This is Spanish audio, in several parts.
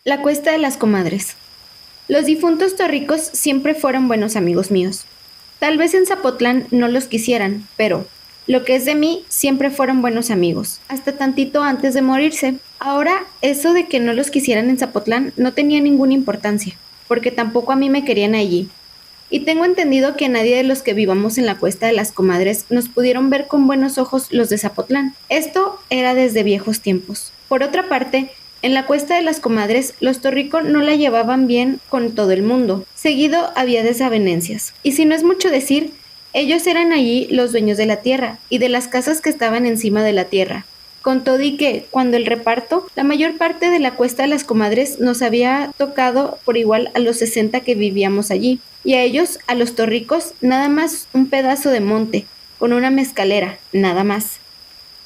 La Cuesta de las Comadres. Los difuntos torricos siempre fueron buenos amigos míos. Tal vez en Zapotlán no los quisieran, pero lo que es de mí siempre fueron buenos amigos, hasta tantito antes de morirse. Ahora, eso de que no los quisieran en Zapotlán no tenía ninguna importancia, porque tampoco a mí me querían allí. Y tengo entendido que nadie de los que vivamos en la Cuesta de las Comadres nos pudieron ver con buenos ojos los de Zapotlán. Esto era desde viejos tiempos. Por otra parte, en la Cuesta de las Comadres, los Torrico no la llevaban bien con todo el mundo. Seguido había desavenencias. Y si no es mucho decir, ellos eran allí los dueños de la tierra y de las casas que estaban encima de la tierra. Con todo y que, cuando el reparto, la mayor parte de la Cuesta de las Comadres nos había tocado por igual a los 60 que vivíamos allí, y a ellos, a los torricos, nada más un pedazo de monte, con una mezcalera, nada más.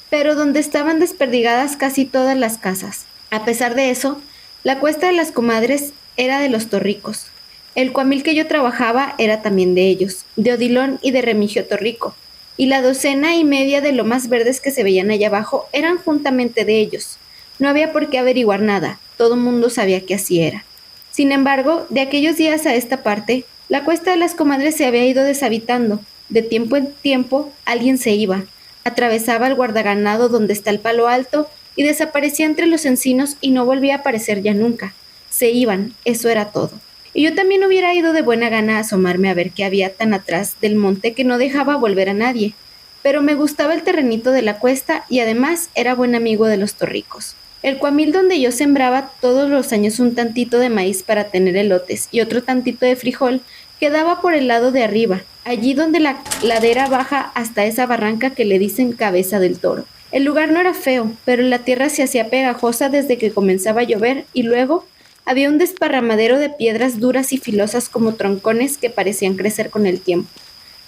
Pero donde estaban desperdigadas casi todas las casas. A pesar de eso, la Cuesta de las Comadres era de los torricos. El cuamil que yo trabajaba era también de ellos, de Odilón y de Remigio Torrico, y la docena y media de lomas verdes que se veían allá abajo eran juntamente de ellos. No había por qué averiguar nada, todo mundo sabía que así era. Sin embargo, de aquellos días a esta parte, la Cuesta de las Comadres se había ido deshabitando. De tiempo en tiempo, alguien se iba, atravesaba el guardaganado donde está el palo alto y desaparecía entre los encinos y no volvía a aparecer ya nunca. Se iban, eso era todo. Y yo también hubiera ido de buena gana a asomarme a ver qué había tan atrás del monte que no dejaba volver a nadie. Pero me gustaba el terrenito de la cuesta y además era buen amigo de los torricos. El cuamil donde yo sembraba todos los años un tantito de maíz para tener elotes y otro tantito de frijol quedaba por el lado de arriba, allí donde la ladera baja hasta esa barranca que le dicen Cabeza del Toro. El lugar no era feo, pero la tierra se hacía pegajosa desde que comenzaba a llover y luego había un desparramadero de piedras duras y filosas como troncones que parecían crecer con el tiempo.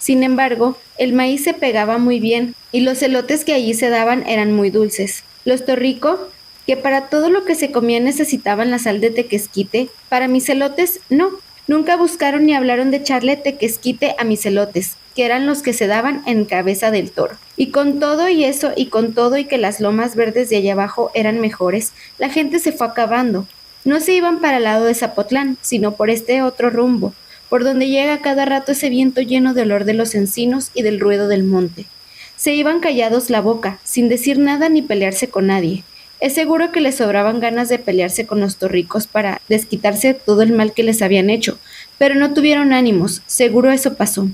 Sin embargo, el maíz se pegaba muy bien y los elotes que allí se daban eran muy dulces. Los torrico, que para todo lo que se comía necesitaban la sal de tequesquite, para mis elotes no. Nunca buscaron ni hablaron de echarle tequesquite a mis elotes, que eran los que se daban en Cabeza del Toro. Y con todo y eso, y con todo y que las lomas verdes de allá abajo eran mejores, la gente se fue acabando. No se iban para el lado de Zapotlán, sino por este otro rumbo, por donde llega cada rato ese viento lleno de olor de los encinos y del ruedo del monte. Se iban callados la boca, sin decir nada ni pelearse con nadie. Es seguro que les sobraban ganas de pelearse con los torricos para desquitarse de todo el mal que les habían hecho, pero no tuvieron ánimos, seguro eso pasó.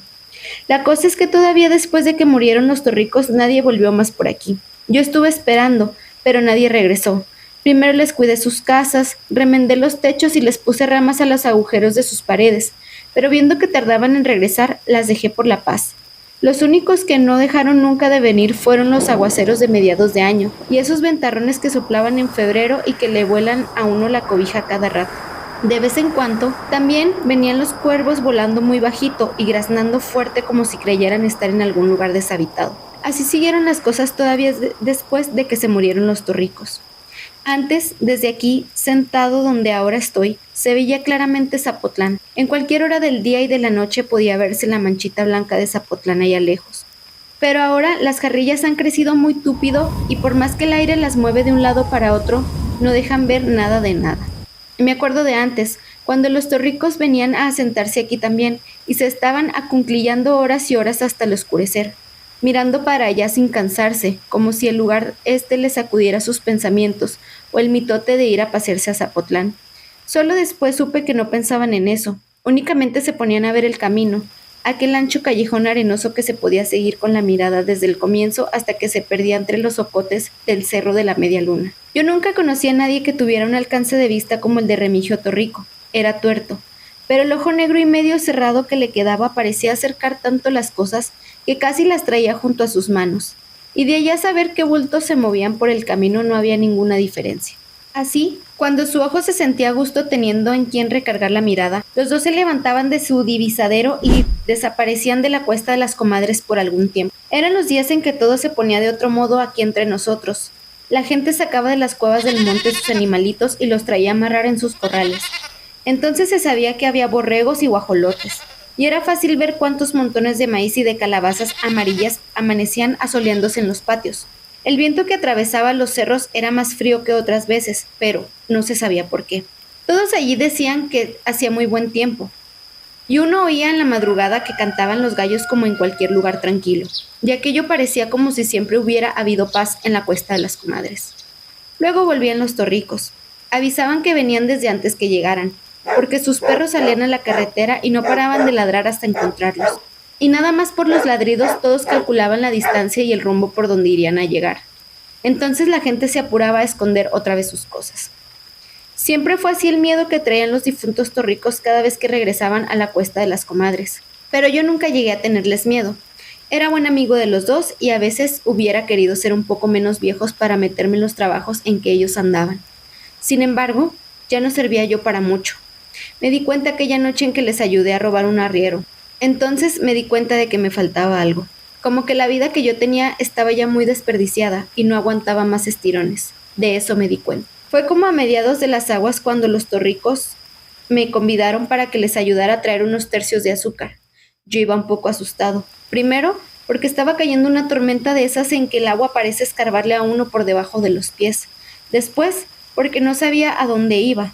La cosa es que todavía después de que murieron los torricos nadie volvió más por aquí. Yo estuve esperando, pero nadie regresó. Primero les cuidé sus casas, remendé los techos y les puse ramas a los agujeros de sus paredes, pero viendo que tardaban en regresar, las dejé por la paz. Los únicos que no dejaron nunca de venir fueron los aguaceros de mediados de año, y esos ventarrones que soplaban en febrero y que le vuelan a uno la cobija cada rato. De vez en cuando, también venían los cuervos volando muy bajito y graznando fuerte como si creyeran estar en algún lugar deshabitado. Así siguieron las cosas todavía después de que se murieron los torricos. Antes, desde aquí, sentado donde ahora estoy, se veía claramente Zapotlán. En cualquier hora del día y de la noche podía verse la manchita blanca de Zapotlán allá lejos. Pero ahora las jarrillas han crecido muy túpido y por más que el aire las mueve de un lado para otro, no dejan ver nada de nada. Me acuerdo de antes, cuando los torricos venían a asentarse aquí también y se estaban acunclillando horas y horas hasta el oscurecer, mirando para allá sin cansarse, como si el lugar les sacudiera sus pensamientos, o el mitote de ir a pasearse a Zapotlán. Solo después supe que no pensaban en eso, únicamente se ponían a ver el camino, aquel ancho callejón arenoso que se podía seguir con la mirada desde el comienzo hasta que se perdía entre los ocotes del Cerro de la Media Luna. Yo nunca conocí a nadie que tuviera un alcance de vista como el de Remigio Torrico. Era tuerto, pero el ojo negro y medio cerrado que le quedaba parecía acercar tanto las cosas que casi las traía junto a sus manos, y de allá saber qué bultos se movían por el camino no había ninguna diferencia. Así, cuando su ojo se sentía a gusto teniendo en quien recargar la mirada, los dos se levantaban de su divisadero y desaparecían de la Cuesta de las Comadres por algún tiempo. Eran los días en que todo se ponía de otro modo aquí entre nosotros. La gente sacaba de las cuevas del monte sus animalitos y los traía a amarrar en sus corrales. Entonces se sabía que había borregos y guajolotes, y era fácil ver cuántos montones de maíz y de calabazas amarillas amanecían asoleándose en los patios. El viento que atravesaba los cerros era más frío que otras veces, pero no se sabía por qué. Todos allí decían que hacía muy buen tiempo, y uno oía en la madrugada que cantaban los gallos como en cualquier lugar tranquilo, y aquello parecía como si siempre hubiera habido paz en la Cuesta de las Comadres. Luego volvían los torricos. Avisaban que venían desde antes que llegaran, porque sus perros salían a la carretera y no paraban de ladrar hasta encontrarlos. Y nada más por los ladridos todos calculaban la distancia y el rumbo por donde irían a llegar. Entonces la gente se apuraba a esconder otra vez sus cosas. Siempre fue así el miedo que traían los difuntos torricos cada vez que regresaban a la Cuesta de las Comadres. Pero yo nunca llegué a tenerles miedo. Era buen amigo de los dos y a veces hubiera querido ser un poco menos viejos para meterme en los trabajos en que ellos andaban. Sin embargo, ya no servía yo para mucho. Me di cuenta aquella noche en que les ayudé a robar un arriero. Entonces me di cuenta de que me faltaba algo. Como que la vida que yo tenía estaba ya muy desperdiciada y no aguantaba más estirones. De eso me di cuenta. Fue como a mediados de las aguas cuando los torricos me convidaron para que les ayudara a traer unos tercios de azúcar. Yo iba un poco asustado. Primero, porque estaba cayendo una tormenta de esas en que el agua parece escarbarle a uno por debajo de los pies. Después, porque no sabía a dónde iba.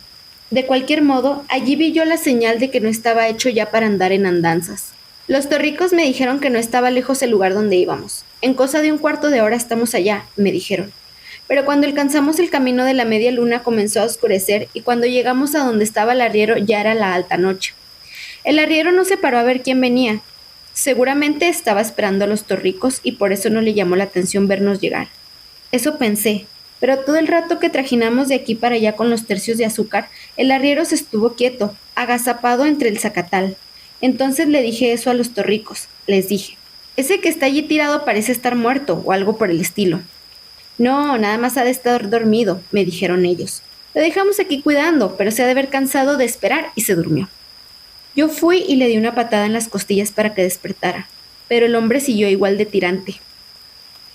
De cualquier modo, allí vi yo la señal de que no estaba hecho ya para andar en andanzas. Los torricos me dijeron que no estaba lejos el lugar donde íbamos. En cosa de un cuarto de hora estamos allá, me dijeron. Pero cuando alcanzamos el camino de la media luna comenzó a oscurecer y cuando llegamos a donde estaba el arriero ya era la alta noche. El arriero no se paró a ver quién venía. Seguramente estaba esperando a los torricos y por eso no le llamó la atención vernos llegar. Eso pensé, pero todo el rato que trajinamos de aquí para allá con los tercios de azúcar, el arriero se estuvo quieto, agazapado entre el zacatal. Entonces le dije eso a los torricos, les dije, ese que está allí tirado parece estar muerto o algo por el estilo. No, nada más ha de estar dormido, me dijeron ellos. Lo dejamos aquí cuidando, pero se ha de haber cansado de esperar y se durmió. Yo fui y le di una patada en las costillas para que despertara, pero el hombre siguió igual de tirante.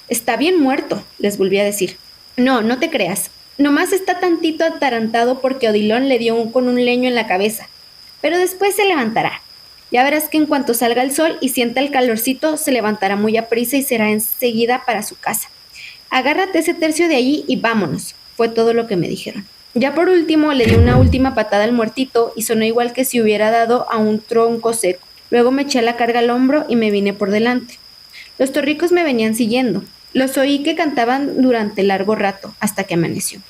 Está bien muerto, les volví a decir. No, no te creas. Nomás está tantito atarantado porque Odilon le dio con un leño en la cabeza. Pero después se levantará. Ya verás que en cuanto salga el sol y sienta el calorcito, se levantará muy aprisa y será enseguida para su casa. Agárrate ese tercio de allí y vámonos, fue todo lo que me dijeron. Ya por último le di una última patada al muertito y sonó igual que si hubiera dado a un tronco seco. Luego me eché la carga al hombro y me vine por delante. Los torricos me venían siguiendo. Los oí que cantaban durante largo rato, hasta que amaneció.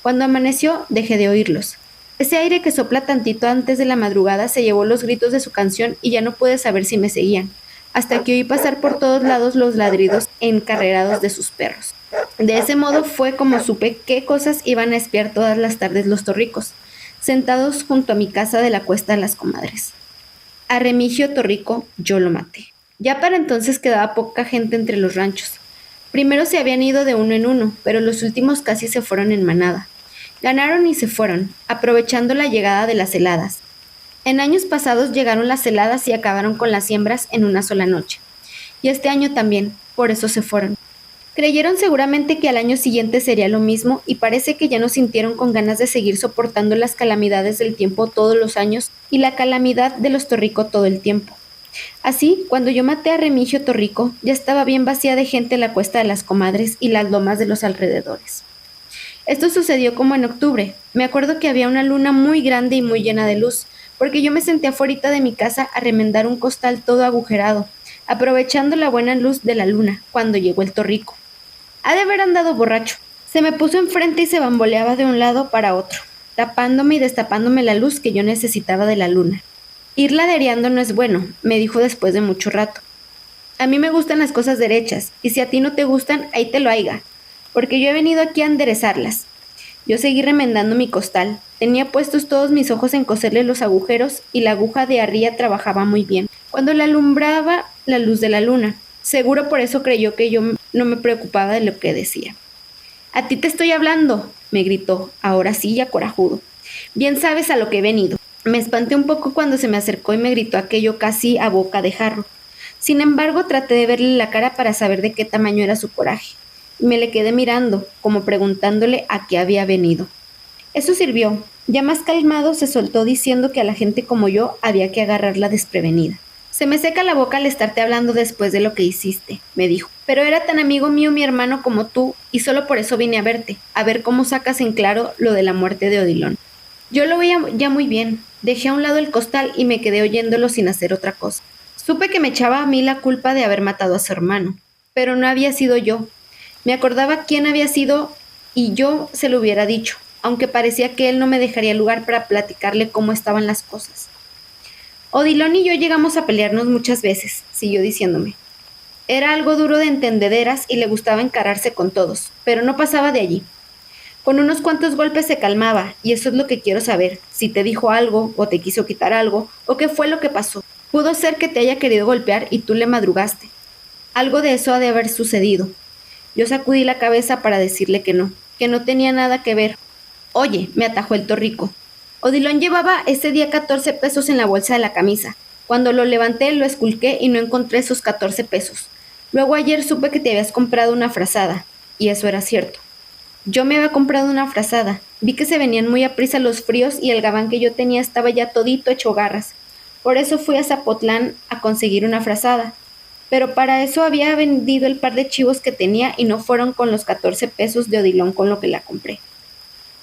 Cuando amaneció, dejé de oírlos. Ese aire que sopla tantito antes de la madrugada se llevó los gritos de su canción y ya no pude saber si me seguían, hasta que oí pasar por todos lados los ladridos encarrerados de sus perros. De ese modo fue como supe qué cosas iban a espiar todas las tardes los torricos, sentados junto a mi casa de la Cuesta de las Comadres. A Remigio Torrico yo lo maté. Ya para entonces quedaba poca gente entre los ranchos. Primero se habían ido de uno en uno, pero los últimos casi se fueron en manada. Ganaron y se fueron, aprovechando la llegada de las heladas. En años pasados llegaron las heladas y acabaron con las siembras en una sola noche. Y este año también, por eso se fueron. Creyeron seguramente que al año siguiente sería lo mismo y parece que ya no sintieron con ganas de seguir soportando las calamidades del tiempo todos los años y la calamidad de los Torrico todo el tiempo. Así, cuando yo maté a Remigio Torrico, ya estaba bien vacía de gente la Cuesta de las Comadres y las lomas de los alrededores. Esto sucedió como en octubre. Me acuerdo que había una luna muy grande y muy llena de luz, porque yo me senté afuera de mi casa a remendar un costal todo agujerado, aprovechando la buena luz de la luna, cuando llegó el Torrico. Ha de haber andado borracho. Se me puso enfrente y se bamboleaba de un lado para otro, tapándome y destapándome la luz que yo necesitaba de la luna. Ir ladereando no es bueno, me dijo después de mucho rato. A mí me gustan las cosas derechas, y si a ti no te gustan, ahí te lo haiga, porque yo he venido aquí a enderezarlas. Yo seguí remendando mi costal. Tenía puestos todos mis ojos en coserle los agujeros y la aguja de arriba trabajaba muy bien, cuando le alumbraba la luz de la luna. Seguro por eso creyó que yo no me preocupaba de lo que decía. «A ti te estoy hablando», me gritó, ahora sí ya corajudo. «Bien sabes a lo que he venido». Me espanté un poco cuando se me acercó y me gritó aquello casi a boca de jarro. Sin embargo, traté de verle la cara para saber de qué tamaño era su coraje. Y me le quedé mirando, como preguntándole a qué había venido. Eso sirvió. Ya más calmado se soltó diciendo que a la gente como yo había que agarrarla desprevenida. «Se me seca la boca al estarte hablando después de lo que hiciste», me dijo. «Pero era tan amigo mío mi hermano como tú, y solo por eso vine a verte, a ver cómo sacas en claro lo de la muerte de Odilon». Yo lo veía ya muy bien. Dejé a un lado el costal y me quedé oyéndolo sin hacer otra cosa. Supe que me echaba a mí la culpa de haber matado a su hermano, pero no había sido yo. Me acordaba quién había sido y yo se lo hubiera dicho, aunque parecía que él no me dejaría lugar para platicarle cómo estaban las cosas. Odilon y yo llegamos a pelearnos muchas veces, siguió diciéndome. Era algo duro de entendederas y le gustaba encararse con todos, pero no pasaba de allí. Con unos cuantos golpes se calmaba, y eso es lo que quiero saber, si te dijo algo, o te quiso quitar algo, o qué fue lo que pasó. Pudo ser que te haya querido golpear y tú le madrugaste. Algo de eso ha de haber sucedido. Yo sacudí la cabeza para decirle que no tenía nada que ver. Oye, me atajó el torrico. Odilon llevaba ese día 14 pesos en la bolsa de la camisa. Cuando lo levanté, lo esculqué y no encontré esos 14 pesos. Luego ayer supe que te habías comprado una frazada, y eso era cierto. Yo me había comprado una frazada. Vi que se venían muy aprisa los fríos y el gabán que yo tenía estaba ya todito hecho garras. Por eso fui a Zapotlán a conseguir una frazada. Pero para eso había vendido el par de chivos que tenía y no fueron con los 14 pesos de Odilon con lo que la compré.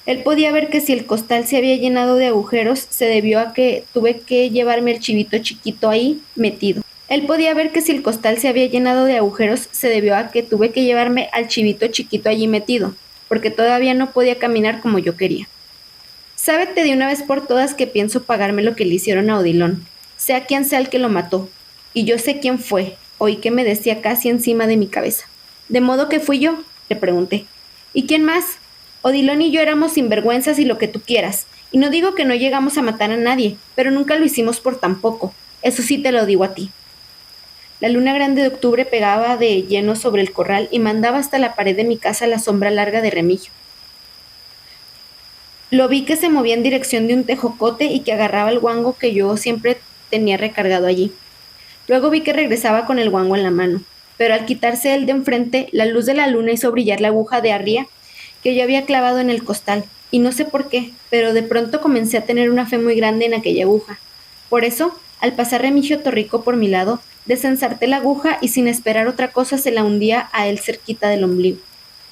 Él podía ver que si el costal se había llenado de agujeros se debió a que tuve que llevarme el chivito chiquito ahí metido. Él podía ver que si el costal se había llenado de agujeros se debió a que tuve que llevarme al chivito chiquito allí metido, porque todavía no podía caminar como yo quería. Sábete de una vez por todas que pienso pagarme lo que le hicieron a Odilon, sea quien sea el que lo mató, y yo sé quién fue, oí que me decía casi encima de mi cabeza. ¿De modo que fui yo?, le pregunté. ¿Y quién más? Odilon y yo éramos sinvergüenzas y lo que tú quieras, y no digo que no llegamos a matar a nadie, pero nunca lo hicimos por tan poco, eso sí te lo digo a ti. La luna grande de octubre pegaba de lleno sobre el corral y mandaba hasta la pared de mi casa la sombra larga de Remigio. Lo vi que se movía en dirección de un tejocote y que agarraba el guango que yo siempre tenía recargado allí. Luego vi que regresaba con el guango en la mano, pero al quitarse él de enfrente, la luz de la luna hizo brillar la aguja de arría que yo había clavado en el costal, y no sé por qué, pero de pronto comencé a tener una fe muy grande en aquella aguja. Por eso, al pasar Remigio Torrico por mi lado, desensarté la aguja y sin esperar otra cosa se la hundía a él cerquita del ombligo.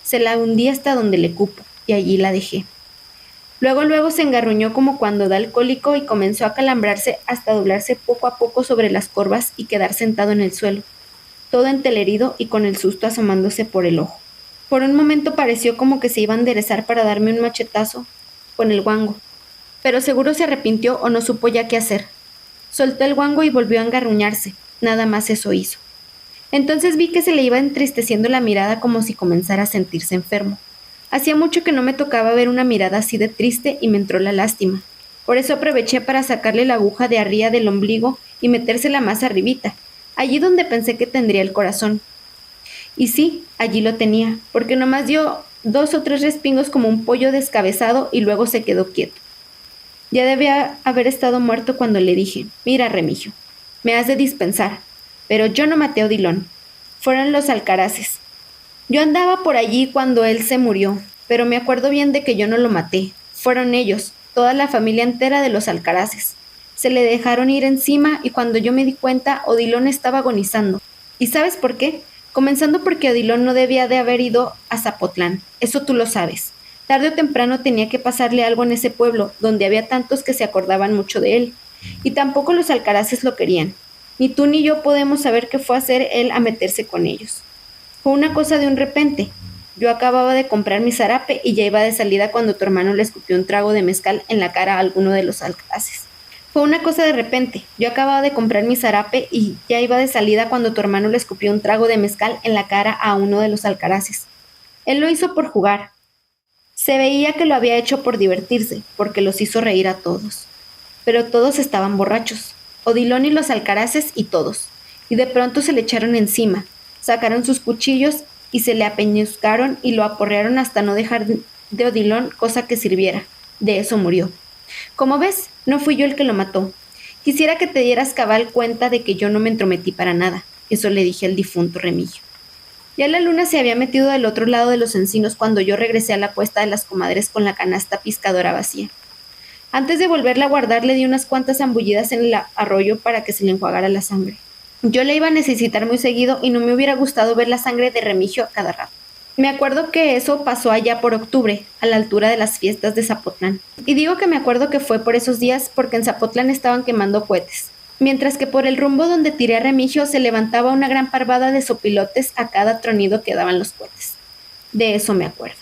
Se la hundí hasta donde le cupo, y allí la dejé. Luego se engarruñó como cuando da el cólico y comenzó a calambrarse hasta doblarse poco a poco sobre las corvas y quedar sentado en el suelo, todo entelerido y con el susto asomándose por el ojo. Por un momento pareció como que se iba a enderezar para darme un machetazo con el guango, pero seguro se arrepintió o no supo ya qué hacer. Soltó el guango y volvió a engarruñarse, nada más eso hizo. Entonces vi que se le iba entristeciendo la mirada como si comenzara a sentirse enfermo. Hacía mucho que no me tocaba ver una mirada así de triste y me entró la lástima. Por eso aproveché para sacarle la aguja de arriba del ombligo y metérsela más arribita, allí donde pensé que tendría el corazón. Y sí, allí lo tenía, porque nomás dio 2 o 3 respingos como un pollo descabezado y luego se quedó quieto. Ya debía haber estado muerto cuando le dije, mira Remigio, me has de dispensar, pero yo no maté a Odilon, fueron los alcaraces. Yo andaba por allí cuando él se murió, pero me acuerdo bien de que yo no lo maté, fueron ellos, toda la familia entera de los alcaraces. Se le dejaron ir encima y cuando yo me di cuenta, Odilon estaba agonizando. ¿Y sabes por qué? Comenzando porque Odilon no debía de haber ido a Zapotlán, eso tú lo sabes. Tarde o temprano tenía que pasarle algo en ese pueblo, donde había tantos que se acordaban mucho de él. Y tampoco los alcaraces lo querían. Ni tú ni yo podemos saber qué fue a hacer él a meterse con ellos. Fue una cosa de un repente. Yo acababa de comprar mi zarape y ya iba de salida cuando tu hermano le escupió un trago de mezcal en la cara a alguno de los alcaraces. Fue una cosa de repente. Yo acababa de comprar mi zarape y ya iba de salida cuando tu hermano le escupió un trago de mezcal en la cara a uno de los alcaraces. Él lo hizo por jugar. Se veía que lo había hecho por divertirse, porque los hizo reír a todos. Pero todos estaban borrachos. Odilon y los alcaraces y todos. Y de pronto se le echaron encima. Sacaron sus cuchillos y se le apeñuscaron y lo aporrearon hasta no dejar de Odilon cosa que sirviera. De eso murió. Como ves, no fui yo el que lo mató. Quisiera que te dieras cabal cuenta de que yo no me entrometí para nada. Eso le dije al difunto Remigio. Ya la luna se había metido del otro lado de los encinos cuando yo regresé a la cuesta de las comadres con la canasta piscadora vacía. Antes de volverla a guardar le di unas cuantas zambullidas en el arroyo para que se le enjuagara la sangre. Yo la iba a necesitar muy seguido y no me hubiera gustado ver la sangre de Remigio a cada rato. Me acuerdo que eso pasó allá por octubre, a la altura de las fiestas de Zapotlán. Y digo que me acuerdo que fue por esos días porque en Zapotlán estaban quemando cohetes, mientras que por el rumbo donde tiré a Remigio se levantaba una gran parvada de sopilotes a cada tronido que daban los cohetes. De eso me acuerdo.